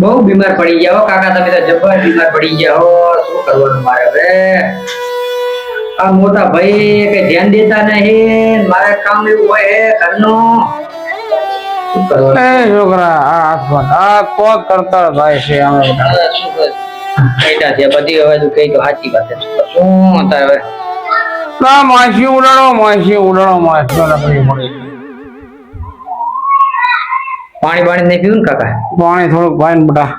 બહુ બીમાર પડી ગયા હો કાકા, તમે તો જબર બીમાર પડી ગયા હો. શું કરવાનું મારે હવે? આ મોટા ભાઈ કે ધ્યાન દેતા નહીં, મારે કામ એવું હોય હે ઘરનું. શું કરવાનું? એ છોકરા આ હાથ આ કોક કરતા થાય છે અમે બધા. શું કર? કઈટા છે બધી હવે તું કઈ તો સાચી વાત છે. શું તારે હવે? ના માસી ઉડાડો માસી લકડી પડી. પાણી બાણી નહીં પીવું ને કાકા? પાણી થોડુંક ભાઈ ને બેટા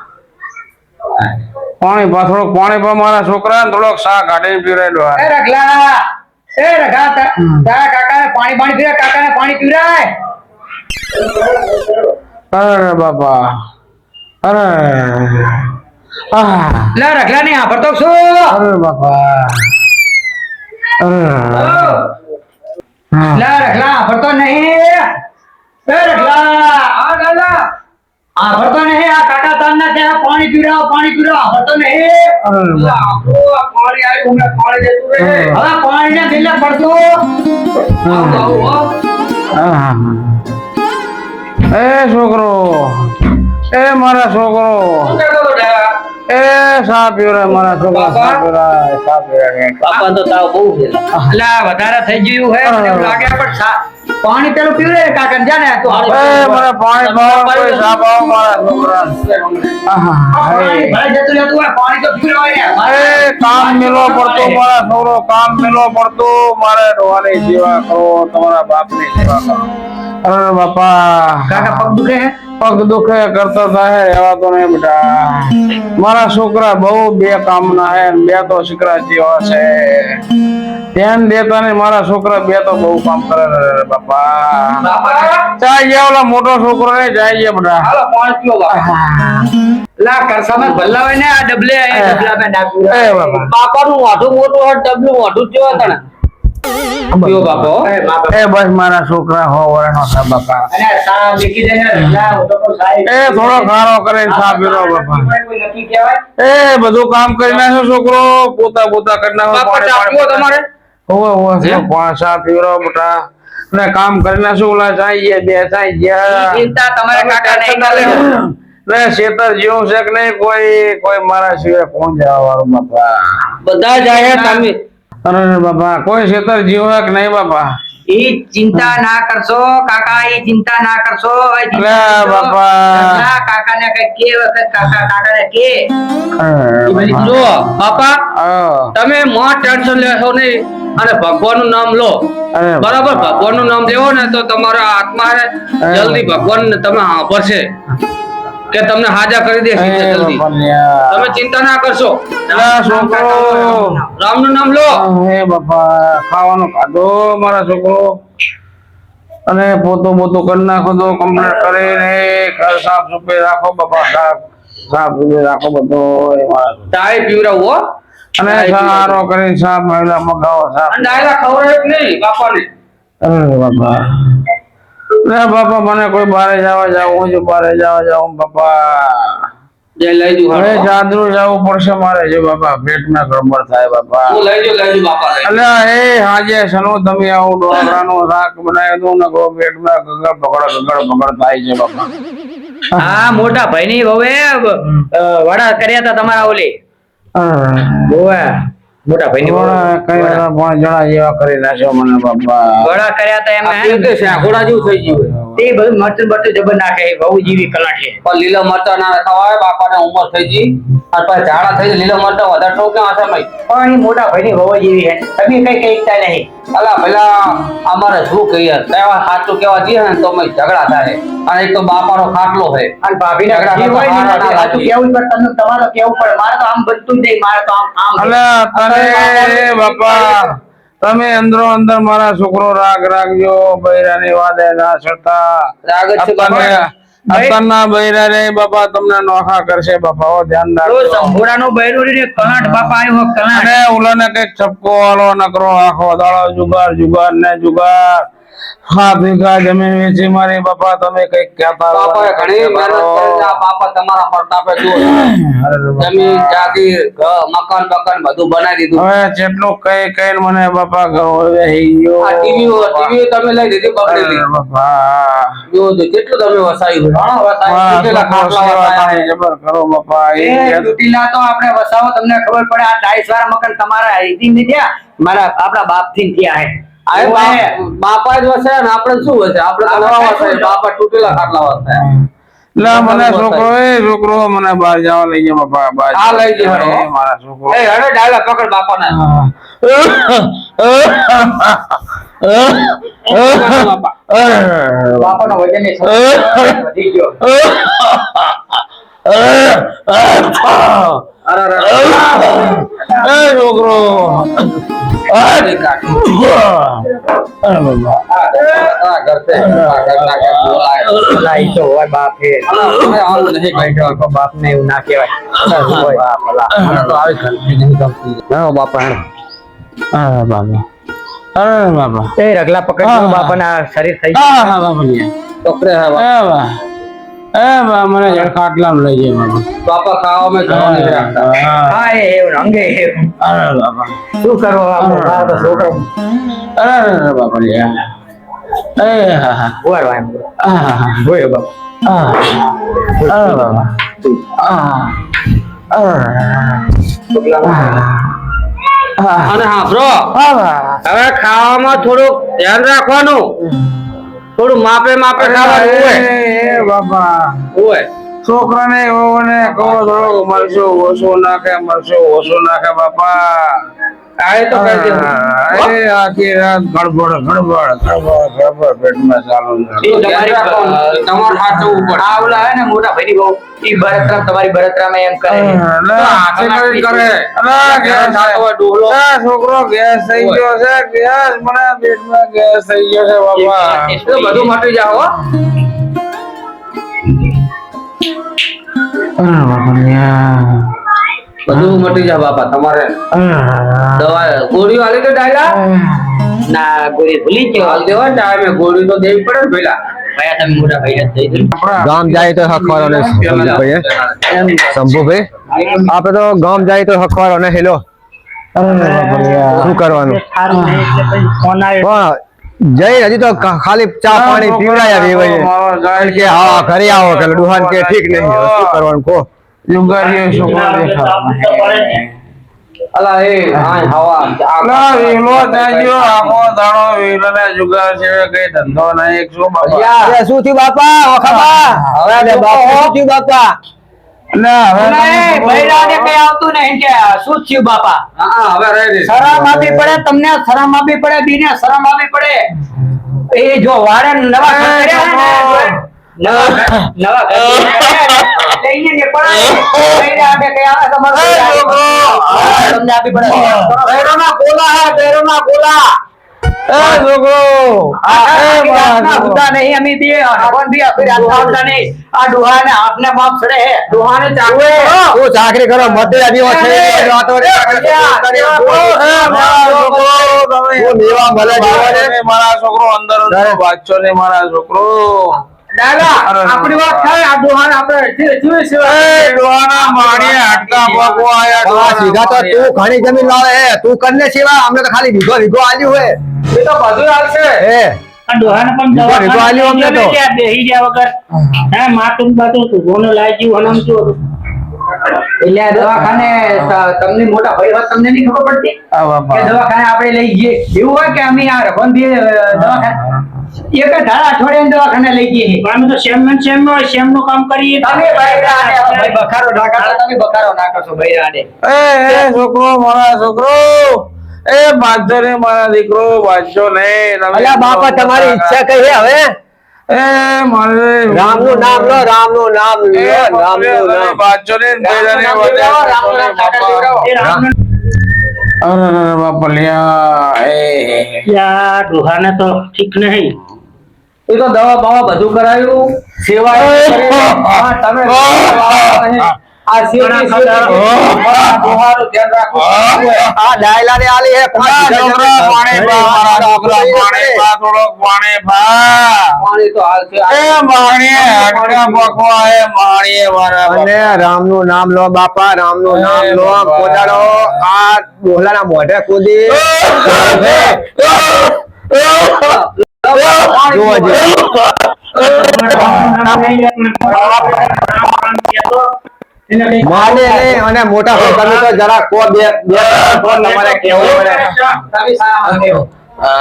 પાણી થોડુંક પાણી પા મારા છોકરા ને થોડોક શાક કાઢીને પીવડાવી દો. એ રખલા, એ રખા તારા કાકાને પાણી બાણી પીવડાય, કાકાને પાણી પીવડાય. અરે બાપા અરે લે રખલા ને આ ભરતો શું? અરે બાપા લે રખલા ભરતો નહીં. એ રખલા આ ગાલા આ ભરતો નહીં. આ કાકા તારના ત્યાં પાણી પીવડાવ ભરતો નહીં. પાણી આવ્યું હમણાં પાણી દેતું રહે. હવે પાણી ને બિલ પડતું. એ છોકરો એ મારા છોકરો એ સા પીવડાય મારા છોકરા સા પીવડાય. બાપા તો તાવ બહુ છે. અલા વધારે થઈ ગયું હે મને એવું લાગે પણ પાણી પેલું પીવડે કાકા ને જાને તો એ મને પાણી ભાવ કોઈ સા ભાવ મારા છોકરા. પાણી ભરાઈ જતું રહેતું હોય, પાણી તો પીવડાય ને. એ કામ મેલો પડતો મારા છોકરો કામ મેલો પડતો મારે ડોહાની સેવા કરો તમારા બાપની સેવા કરો. અરે બાપા કાકા પગ દુખે હે? પગ દુખે કરતા થાય એવા તો નહીં બેટા. મારા છોકરા બહુ બે કામના હે, બે તો શીકરા જેવા છે. ધ્યાન દેતા નહીં મારા છોકરા, બે તો બહુ કામ કરે બાપા. જાય ગયા ઓલા મોટો છોકરો ને જાય ગયા બેટા. હાલો પાણી પીઓ બાપા. લા કરસામાં ભલ્લા હોય ને આ ડબલે ડબલા મે નાખ્યું. એ બાપા બાપાનું મોઢું મોટું હોય, ડબલું મોઢું જેવો તને પીઓ બાપો. એ બસ મારા છોકરા હો વરનો છે બાપા. અને સા લીકી દેને રખલા હું તો સાહેબ. એ થોડો ખારો કરીને સા પીરો બાપા. કોઈ નક્કી કહેવાય. એ બધું કામ કરી નાખ્યો છોકરો, પોતા કરી નાખો. બાપા ચા પીવો તમારે? સા પીરો બેટા ને કામ કરી નાખ્યું. ઓલા ચાઈ બે ચાઈ ગયા. ચિંતા તમારે કાકા નહીં કરે. ને શેતર જેવું છે કે નહીં કોઈ મારા સિવાય કોણ જવા વાળું બાપા. બધા જાય તમે અરે બાપા કોઈ શેતર જેવું છે કે નહીં બાપા. ઈ ચિંતા ના કરશો કાકા, ઈ ચિંતા ના કરશો. બાપા કાકાને કઈ કે વખત કાકાને કે જો બાપા તમે મોં ટેન્શન લેશો નહીં અને ભગવાનનું નામ લો. બરાબર ભગવાનનું નામ લેવો ને તો તમારા આત્મા જલ્દી ભગવાન તમે સાંભળશે કે તમને હાજા કરી દેશે જલ્દી. તમે ચિંતા ના કરશો. રામનું નામ લો. હે બાપા ખાવાનું ખાધો મારા છોકરો અને પોતો કરી નાખો તો કમ્પ્લીટ કરીને ઘર સાફ સુફી રાખો બાપા. સાફ સુફી રાખો બધો. ચાય પીવડાવો અને સારો કરીને સાફ મહિલા મગાવો સાફ. ડાયરા ખવડાવે નહીં બાપાને. અરે બાપા રે બાપા મને કોઈ બારે જવા જાવ બારે જવા જાવ બાપા. જે લઈ જુ હવે ચાંદરું જવું પડશે મારે છે બાપા. પેટમાં ગડબડ થાય બાપા. હું લઈ જુ બાપા. અલ્યા એ હાજે સનો તમે આવું ડોરાનો શાક બનાવી દઉં ને પેટમાં ગગડ પકડ થાય છે બાપા. હા મોટા ભાઈ ની હવે વડા કર્યા હતા તમારા ઓલી મોટા ભાઈ ની કયા પણ જણા જેવા કરી નાખ્યો મને બાપા. વડા કર્યા હતા એમાં ઘોડા જેવું થઈ ગયું. તે બધું મરચું જબર નાખે બહુ જીવી કલાક છે. પણ લીલા મરચા ના ખવાય. બાપાને ઉંમર થઈ ગઈ અને પછી ઝાડા થઈ લીલા મરચા વધારે ટોકે હશે ભાઈ. પણ એ મોટા ભાઈ ની બહુ જીવી છે. તમે કઈ કઈતા નહીં. અલા પેલા અમારે શું કહીએ કહેવા સાચું કેવા જઈએ ને તો ઝઘડા થાય. અને એક તો બાપાનો ખાટલો હોય અને ભાભી ને કેવું પણ તમને તમારે કેવું પડે. મારે તો આમ બધું જ નહીં. મારે તો આમ તને બાપા તમે અંદરો અંદર મારા છોકરો રાખજો. બૈરાની વાદે ના છતાં અત્યારના બૈરા રે બાપા તમને નોખા કરશે બાપા. ધ્યાન રાખજો. સંભોળાનો બૈરો રે કલાટ બાપા આવ્યો કલાટ. અને ઓલાને કઈક છપકો વાળો નકરો આખો દાડો જુગાર ને જુગાર 5 વીઘા જમીન વેચી મારી બાપા તમે કઈક કહેતા રહો. બાપાએ ઘણી મહેનત કરીને આ બાપા તમારા પ્રતાપે જુઓ જમીન જાગીર ઘર મકાન બકાન બધું બનાવી દીધું હવે જેટલું કઈ કઈ મને બાપા વેહી ગયો. આ ટીવી તમે લઈ દીધી બગડેલી અરે બાપા જો કેટલું તમે વસાયું ઘણો વસાયું કેટલા ખાટલા વસાયા જબર કરો બાપા એ તૂટીલા તો આપણે વસાવો તમને ખબર પડે આ ટાઈસ વાળા મકાન તમારા અહીંથી નહીં થયા મારા આપણા બાપ થી થયા હે આ બાપા જ વસાયા ને આપણે શું વસે આપણે તો નવા વસાય બાપા તૂટેલા ખાટલા વસાયા લા મને છોકરો મને બહાર જવા લઈ જાય બાપા બહાર હા, લઈ જાય, હેડો. મારા છોકરો એ હેડો ડાયલા પકડ બાપાને બાપાનો વજન વધી ગયો અરે અરે છોકરો અરે બાબા આ ઘરતે આ ઘરના કે બોલાય લાઈ તો હોય બાપ હે અરે હાલ નહીં કઈ બાપ ને એવું ના કહેવાય બાપ ભલા. મને તો આવી ઘરથી નહીં ગમતી ના બાપા હેડો બાબા બાબા એ રગલા પકડ બાપાના શરીર થઈ હા બાબા છોકરે હે બાપા. મને જડ ખાટલામાં લઈ જાય બાબા બાપા ખાવામાં ઘણો નહીં રાખતા હા એ એવું અંગે એવું. અરે બાબા શું કરવો આપણો ભાવ તો છોકરો અરે બાબા ઉવાડવા એમ જોયો બાપ અરે બાબા અને હા બ્રો હવે ખાવામાં થોડુંક ધ્યાન રાખવાનું થોડું માપે માપે ખાવાનું હોય બાબા હોય છોકરાને ને કહો થોડું મરચું ઓછું નાખે બાપા આ એ તો કરી દેવું. આખી રાત ગડબડ પેટમાં ચાલુ એ ધ્યાન રાખવાનું. તમારે સાચવવું પડે. આ ઓલા હે ને મોટા ભાઈની બહુ ઈ બળતરામ તમારી બળતરામ એમ કરે હાથે કરી કરે. ગેસ સાચવો, ડોલો. છોકરો ગેસ થઈ ગયો છે ગેસ મને પેટમાં ગેસ થઈ ગયો છે બાપા એ તો બધું મટી જાવ હો. બધું મટી જાય બાપા તમારે દવા ગોળીઓ આલી તો ડાયલા ના ગોળી ભૂલી ગયો હાલ દેવા ટાઈમે ગોળી તો દેવી પડે ને પેલા ભયા તમે મોટા ભાઈ જ થઈ ગયું ગામ જાય તો હખવારો ને શંભુભાઈ આપડે તો ગામ જાય તો હખવારો ને હેલો શું કરવાનું સારું નહીં એટલે પછી ફોન આવ્યો પણ જઈ હજી તો ખાલી ચા પાણી પીવડાયા વેવાય કે હા ઘરે આવો કે ડુહાન કે ઠીક નહીં હવે શું કરવાનું કો યુગારીઓ છોકરો દેખાય અલા એ હા હવા ના વેલો જાજો આખો દાડો વેલાને જુગાર છે કઈ ધંધો નહીં શું બાપા એ શું થયું બાપા ઓખાબા હવે લે બાપા શું થયું બાપા ના હવે બૈરાને કઈ આવતું નહીં કે શું થયું બાપા હા હવે રહી દે શરમ આપવી પડે તમને શરમ આપવી પડે બીને શરમ આપવી પડે એ જો વાળે નવા ઘર કર્યા ને નવા ઘર લઈને ને પડાય બૈરાને કઈ આવે તમારું તમને આપવી પડે બેરોના ગોલા હે બેરોના ગોલા એ છોકરો આ હુદા નહીં અમે બે ભગવાન બી આપી રાખતા નહીં આ ડોહાને આપને બાપ છડે હે ડોહાને ચાકરે તું ચાકરી કરો મતે આદિ છે વાતો રે મેવા મળે જીવને મારા છોકરો અંદર બાચો ને મારા છોકરો દાદા આપણી વાત થાય આ ડોહાને આપણે જીવે સેવા ડોહાના માણીએ હાડકા પગો આયા સીધા તો તું ઘણી જમીન લાવે હે તું કરને સેવા અમને તો ખાલી વીઘો આલ્યું હોય એ તો બધું હાલશે હે આ ડોહાને પણ વીઘો આલ્યું અમને તો બેહી ગયા વગર હે માતું બાતું તું ગોનો લાગ્યું હનમ છું એટલે આ દવાખાને તમને મોટા ભાઈ વાત તમને નહીં ખબર પડતી આ બાપા કે દવાખાને આપણે લઈ જઈએ એવું હોય કે અમે આ રઘુનભાઈ દવાખાને એક ધારા અઠવાડિયા દવાખાને લઈ જઈએ અમે તો સેમ નું કામ કરીએ તમે ભાઈ બખારો ના કરશો તમે બખારો ના કરશો ભાઈ રાડે એ છોકરો મારા છોકરો એ બાજો ને મારા દીકરો બાજો ને અલ્યા બાપા તમારી ઈચ્છા કઈ હે હવે એ મારે રામનું નામ લો રામનું નામ લો રામનું નામ બાજો ને બેજાને વધે અરે બાપા લ્યા એ યા ડોહાને તો ઠીક નહીં એ તો દવા બવા બધું કરાયું સેવા એ કરી. હા, તમે આ શેઠી દોહારું ધ્યાન રાખવું આ ડાયલા ને આલી હે છોકરા પાણી પા મારા છોકરા પાણી પા થોડોક પાણી પા પાણી તો હાલ છે એ માણીએ હટકા પકવા એ માણીએ મારા અને રામ નું નામ લો બાપા, રામ નું નામ લો. કોદાળો આ ડોહલાના મોઢે કૂદી જોવા માને નહીં. અને મોટા તમે તો જરા કો બે તમારે કેવું પડે.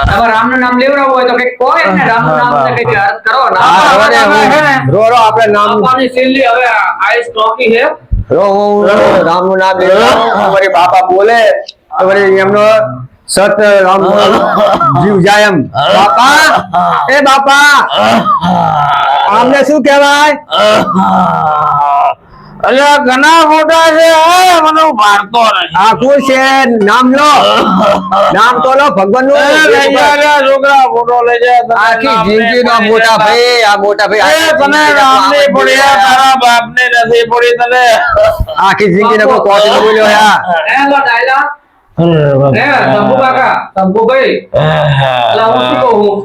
હવે રામનું નામ લેવડાવવું હોય તો કઈક કોઈ ને રામનું નામ ને કઈક અર્થ કરો હા, હવે રો આપણે નામ આપવાની છેલ્લી હવે આઈસ ટોકી છે રો રામ નું નામ લેવું. અમારી બાપા બોલે તો વળી એમનો સત રામ જીવ જાય એમ. બાપા એ બાપા આમને શું કહેવાય? અલ્યા ઘણા મોટા છે મને ભારતો નહીં. આ કોણ છે? નામ લો, નામ તો લો ભગવાન નું. લઈ જા છોકરા ફોટો લઈ જા. આખી જિંદગી નો મોટા ભાઈ, આ મોટા ભાઈ તને રામ ની પડી તારા બાપ ને નથી પડી તને. આખી જિંદગી નો કોઈ કોટ ન બોલ્યો હે. લો ડાયલા હે શંભુ કાકા શંભુભાઈ એટલે હું શું કહું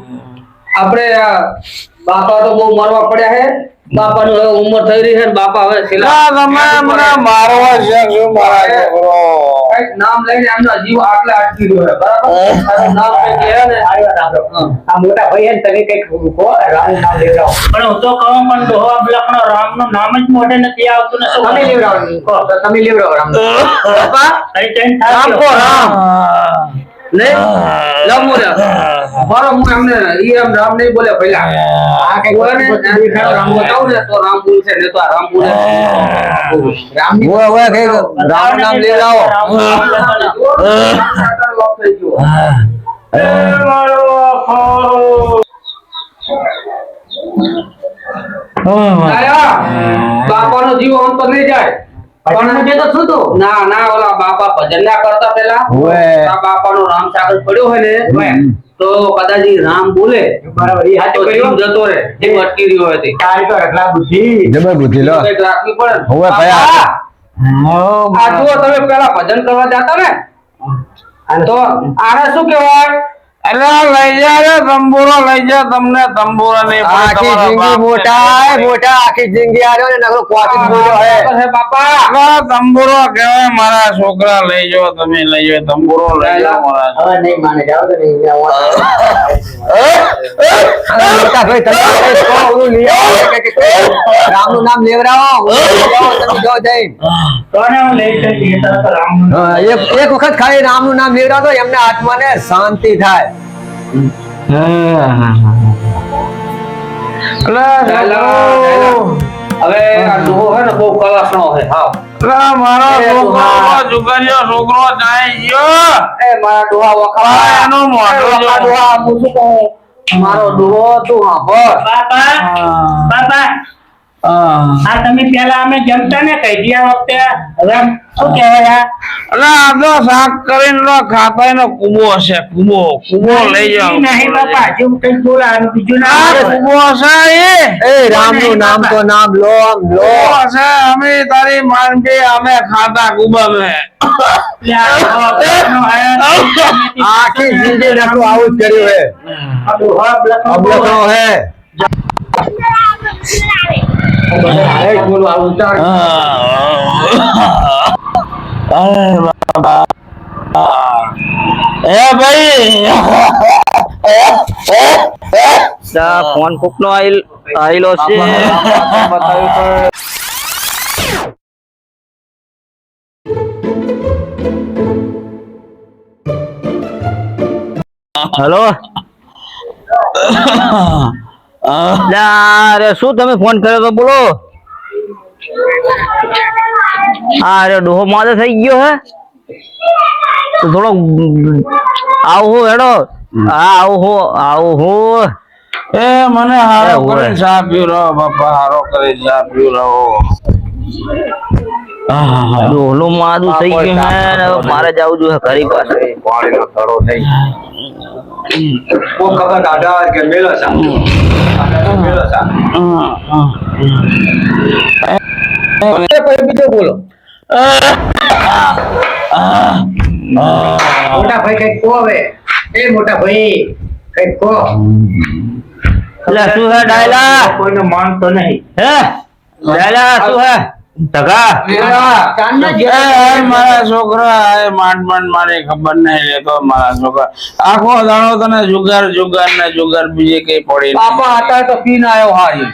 આપણે બાપા તો બહુ મરવા પડ્યા હે બાપાનું હવે ઉંમર થઈ રહી છે ને બાપા હવે ના તમે મને મારવા છે શું મારા છોકરો. કઈક નામ લઈને એમનો જીવ આટલે અટકી રહ્યો છે બરાબર તારું નામ કઈક કહે ને આ મોટા ભાઈ હે ને તમે કઈક કહો રામ નામ લેવડાવો. પણ હું તો કહું પણ ડોહા લખનો રામ નું નામ જ મોઢે નથી આવતું ને શું તમે લેવડાવો કહો તો તમે લેવડાવો રામ બાપા કઈ ટેન રામ કો રામ ને લવ મોરે બરો હું એમને ઈ એમ રામ નહીં બોલે પહેલા આ કઈ બોલે ને રામ બતાવું ને તો રામ બોલશે ને તો આ રામ બોલે રામ ની ઓય કઈ રામ નું નામ લેવડાવો. બાપાનો જીવ અંત તો નહીં જાય પણ તો શું તો ના ના ઓલા બાપા ભજન ના કરતા પેલા ઓય. આ બાપાનો રામ સાગર પડ્યો હોય ને તો કદાચ ઈ રામ બોલે બરાબર એ હાચું તો કર્યું. જીવ જતો રહે જીવ અટકી રહ્યો હોય તે તારી તો રખલા બુદ્ધિ. જબર બુદ્ધિ લો. કંઈક રાખવી પડે ને. ઓય ભાઈ બાપા, આ જુઓ તમે પેલા ભજન કરવા જતા ને તો આને શું કહેવાય અલ્યા લઈ જા રે તંબુરો લઈ જા તમને તંબુરો નહીં પડે આખી તમારા જિંદગી બાપ મોટા હે, મોટા આખી જિંદગી આર્યો ને નકરો કોટ જ બોલ્યો હે. હે બાપા અલ્યા તંબુરો કહેવાય મારા છોકરા લઈ જાઓ તમે લઈ જાઓ તંબુરો લઈ જાઓ મારા હવે નહીં માને જાઓ તો નહીં અને મોટા ભાઈ તમે કહો ઓલું લઈ આવો કે રામ નું નામ લેવડાવો. ઓલું લઈ આવો તમે જો જઈને. કોને હું લઈ શકીએ તરત રામ નું હા, એક વખત ખાલી રામ નું નામ લેવડાવો તો એમને આત્માને શાંતિ થાય. હવે આ ડોહો હે ને બહુ કલાસણો હે હાવ અલ્યા મારો છોકરો જુગારીયો છોકરો જાય ગયો એ મારા ડોહા વખા આ એનો મોઢો જો. ડોહા હું શું કહું મારો ડોહો તું હાંભળ બાપા બાપા આ તમે પેલા અમે જમતા ને કઈ ગયા વખતે હવે શું કહેવાય અલ્યા આ તો શાક કરીને લો ખાતા એનો કુબો હશે કુબો લઈ જાઓ નહીં બાપા હજુ કઈ બોલાવાનું બીજું ના આ આવે. કુબો હશે એ રામ નું નામ તો નામ લો આમ લો. કુબો હશે અમે તારી માનવી અમે ખાતા કુબા મેં એટલે આ ડોહા આયા. આખી જિંદગી નકરું આવું જ કર્યું હે. આ ડોહા લખનો અબલખનો હે. એ ભાઈ ફોન કોક નો આઈલો છે હેલો અરે શું તમે ફોન કર્યો તો બોલો અરે ડોહો માથે થઈ ગયો હે તો થોડો આવું હેડો હા આવું એ મને હારો એ હોય. કરીને ચા પીવડાવો બાપા હારો કરીને ચા પીવડાવો ડોહલું માદું થઈ ગયું હે ને હવે મારે જવું જોઈએ ઘરી પાસે પાણીનો થડો થઈ. કોક ખબર કાઢા કે મેલો સા. મેલો સા. કોઈ બીજો બોલો. મોટા ભાઈ કઈક કહો હવે. એ મોટા ભાઈ કઈક કહો. લા શું હે ડાયલા કોઈને માનતો નહીં. હે ડાયલા શું હે ટકા મારા છોકરા માંડ મારી ખબર નહીં લેતો મારા છોકરા આખો દાડો તને જુગાર બીજે કઈ પડી બાપા હતા તો પીને આવ્યો હારી.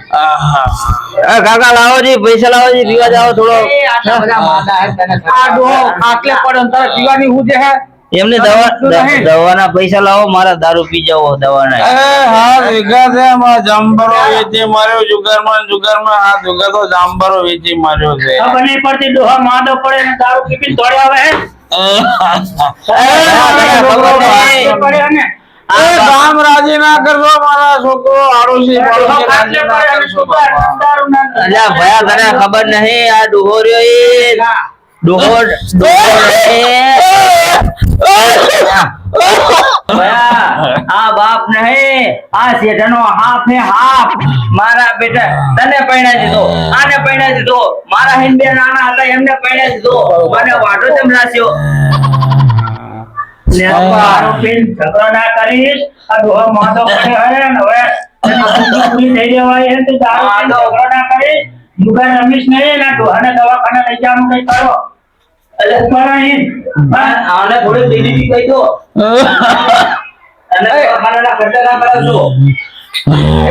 કાકા લાવો જી પૈસા લાવો જી પીવા જાઓ થોડો એ આટલા બધા માંદા હે તને આ ડોહો ખાટલે પડે ને તારે પીવાની હું જે હે એમને દવાના પૈસા લાવો મારા દારૂ પી જાઓ દવાના હા ભેગા છે જામબરો વેચી માર્યો જુગારમાં હા ભેગા તો જામબરો વેચી માર્યો છે ખબર નહીં પડતી ડોહા માંદો પડે ને દારૂ પીપીને દોડે આવે હે. પડે અને ગામ રાજી ના કરશો મારા છોકરો આડોશી ડોહા પાડોશી ખાટલે રાજી ના પડે અને કરશો સુગર બાપા. દારૂ ના કરે. અલ્યા ભયા તને ખબર નહીં આ ડોહો રહ્યો એ ડોહો ભયા આ બાપ નહીં આ શેઠનો હાફ હે હાફ મારા બેટા તને પૈણા દીધો આને પૈણા દીધો મારા હિન બે નાના હતા એમને પૈણા દીધો મને વાટો તેમ રાખ્યો લે દારૂ પીને ઝઘડો ના કરીશ. આ ડોહા માંદો પડે હે ને હવે એને પૂરી થઈ જવાય હે તો દારૂ પીને ઝઘડો ના કરીશ. જુગાર રમીશ નહીં ને ડોહાને દવાખાને લઈ જવાનું કઈ કરો. એટલે ઉપર અહીં આને થોડી દીદી કહી દો અને દવાખાનાના ખર્ચા ના કરાવજો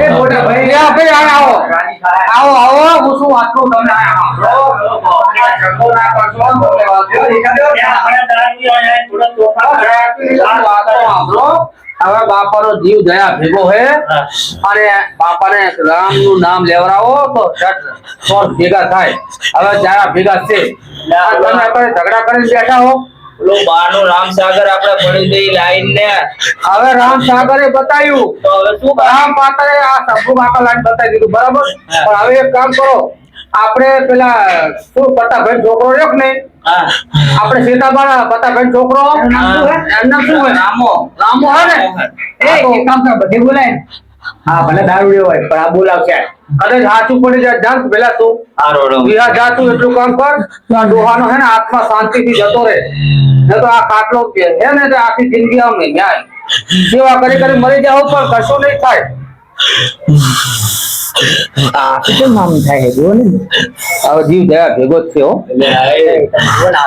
એ મોટા ભાઈ લે ભાઈ આવો આવો હું શું વાંચું તમને ઝઘડો ના કરશો. મોટે વાંચો. આપણે દારૂ અહીંયા થોડો તોફાન હવે બાપાનો જીવ દયા ભેગો હે અને બાપાને રામ નું નામ લેવડાવો તો ભેગા થાય. હવે જરા ભેગા છે તમે આપણે ઝઘડા કરીને બેઠા હો. પેલું બારનું રામસાગર આપણે પડી ગઈ લાઈન ને હવે રામ સાગરે બતાવ્યું તો હવે શું રામ માતાએ આ શંભુ કાકા લાઈન બતાવી દીધું બરાબર. પણ હવે એક કામ કરો આપણે પેલા શું પતાભાઈ છોકરો રહ્યો કે નહીં હા આપણે સીતાબાના પતાભાઈ છોકરો એનું નામ શું હોય રામો હે ને એ કામ કર બધી બોલાય ને. હા ભલે દારૂડિયો હોય પણ આ બોલાવશે કદાચ સાચું પડી જાય જાન પેલા તું વિહા જા તું એટલું કામ કર તો આ ડોહાનો હે ને આત્મા શાંતિથી જતો રહે. ને તો આ કાટલો હે ને તો આખી જિંદગી આમ ન્યાય સેવા કરી કરી મરી જાવ પણ કશું નહીં થાય. શું નામ થાય જો ને હવે જીવ દયા ભેગો જ થયો.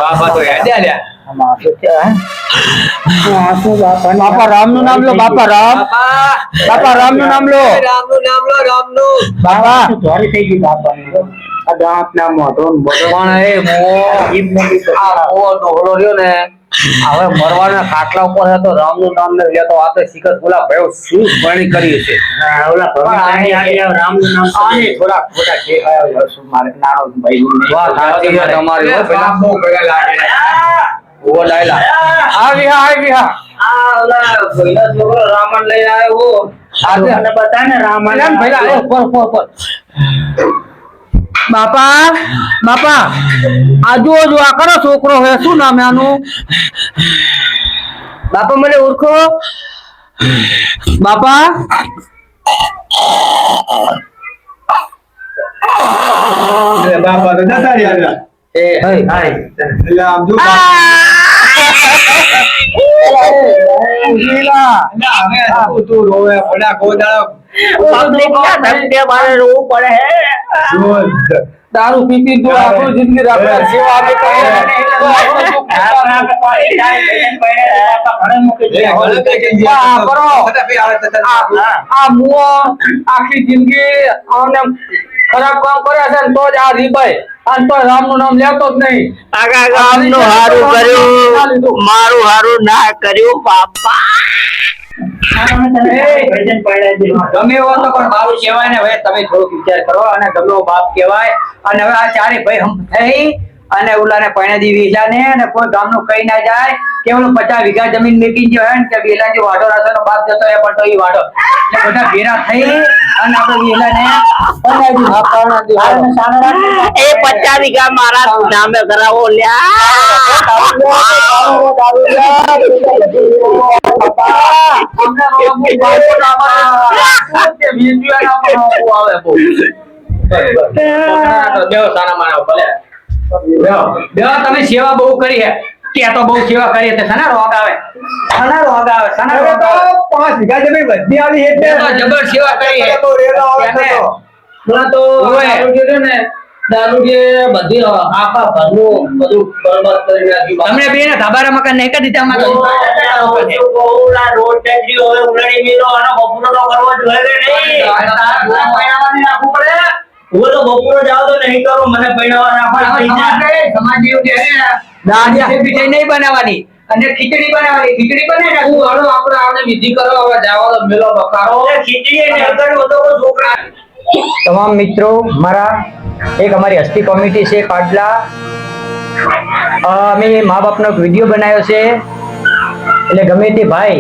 બાપા તો યાદ આલ્યા બાપા રામ નું નામ લો બાપા રામ નું નામ લો બાપા ધોરી થઈ ગઈ બાપાની. આ દાંત ના મોઢો ને બધો પણ એ આ મોવો ડોહલો રહ્યો ને હવે મરવાના ખાટલા ઉપર છે તો રામ નું નામ ને લેતો આ તો શિખર બોલા ભયો શું ભણી કરી છે. ઓલા ભગવાન રામનું નામ આની થોડા ખોટા છે મારે નાનો ભાઈ વાત સાચી છે તમારી હો પેલા બહુ ભેગા લાગે ઓ ડાયલા આવી હા આ ઓલા ભઈલા છોકરો રામન લઈને આવ્યો આજે અને બધાને રામાયણ રામ ભઈલા પર બાપા આ જો આ કરો છોકરો હે શું નામ આનું બાપા મને ઓળખો બાપા બાપા તો જતા રહ્યા. એ હઈ એટલે આમ જો તું રોવે પડ્યા ગોદાળો દારૂ પીતી તો આપણું જિંદગી રાખે સેવા આપણે આ મુઓ આખી જિંદગી આમને ખરાબ કામ કર્યા છે ને તો જ આ રીબાઈ અને તો રામ નું નામ લેતો જ નહીં. ગામનું હારું કર્યું મારું હારું ના કર્યું બાપા ગમે એવો તો પણ મારું કહેવાય ને હવે તમે થોડુંક વિચાર કરો અને ગમે એવો બાપ કહેવાય અને હવે આ ચારે ભાઈ હમ થઈ અને ઓલાને પૈણા દી વેચાને અને કોઈ ગામનું કઈ ના જાય કે ઓલો 50 વીઘા જમીન મેકી ગયો હે ને કે વેલાજી વાઢો રાસનો બાપ જતો એ પણ તો ઈ વાઢો એટલે બધા ભેરા થઈ અને આપણે વેલાને એ 50 વીઘા મારા નામે કરાવો બેહો સાના માના ભલે બેહો બેહો તમે સેવા બહુ કરી હે કે તો બહુ સેવા કરી તે સના રોગ આવે સના રોગ આવે સના હવે રોગ તો આવે 5 વીઘા જમીન બધી આવી એટલે તો જબર સેવા કરી હે તો રેલો આવે એને તો. હમણાં તો ઓય. દારૂ જે છે ને દારૂ જે બધી આખા ઘરનું બધું બરબાદ કરી નાખ્યું તમને બે ને ધાબારા મકાન નહીં કરી દીધા અમારે તો. રોડ ટેકરી હવે ઉલાડી મેલો અને બપોરો તો કરવો જોઈએ કે નહીં પૈણાવાની રાખવું પડે હું તો બપોરો જાવ તો નહીં કરું મને પૈણાવા રાખવા સમાજ જેવું છે દાદા પીઠાઈ નહીં બનાવવાની અને ખીચડી બનાવવાની ખીચડી બનાવી નાખું હાલો આપણે આને વિધિ કરો હવે જાવા દો મેલો બકારો ખીચડી ને અગર બધો છોકરા તમામ મિત્રો મારા એક અમારી હસ્તી કોમિટી છે પાટલા અમે મા બાપનો એક વિડીયો બનાવ્યો છે એટલે ગમે તે ભાઈ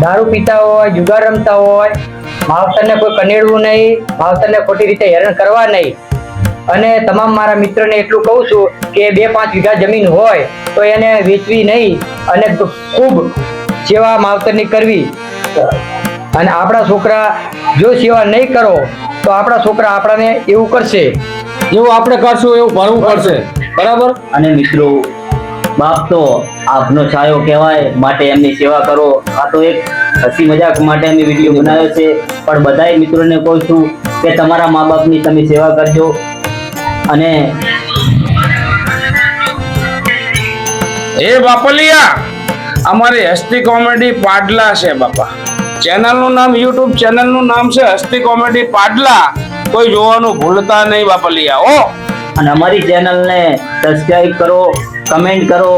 દારૂ પીતા હોય જુગાર રમતા હોય માવતરને કોઈ કનેડવું નહીં માવતરને ખોટી રીતે હેરાન કરવા નહીં અને તમામ મારા મિત્રોને એટલું કહું છું કે 2-5 વીઘા જમીન હોય તો એને વેચવી નહીં અને ખૂબ સેવા માવતરની કરવી અને આપણા છોકરા જો સેવા નહીં કરો તો આપણા છોકરા આપણાને એવું કરશે જેવું આપણે કરશું એવું ભરવું પડશે બરાબર. અને મિત્રો બાપ તો આપનો છાયો કહેવાય માટે એમની સેવા કરો. આ તો એક હસી મજાક માટે અમે વિડીયો બનાવ્યો છે પણ બધાય મિત્રોને કહું છું કે તમારા મા બાપની તમે સેવા કરજો. અને એ બાપલિયા અમારી હસ્તી કોમેડી પાડલા છે બાપા. ચેનલનું નામ YouTube ચેનલનું નામ છે હસ્તી કોમેડી પાડલા. કોઈ જોવાનું ભૂલતા નહીં બાપલિયા ઓ. અને અમારી ચેનલને સબસ્ક્રાઇબ કરો, કમેન્ટ કરો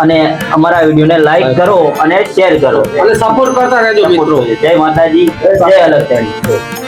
અને અમારા વિડીયોને લાઈક કરો અને શેર કરો અને સપોર્ટ કરતા રહેજો મિત્રો. જય માતાજી, જય અલગ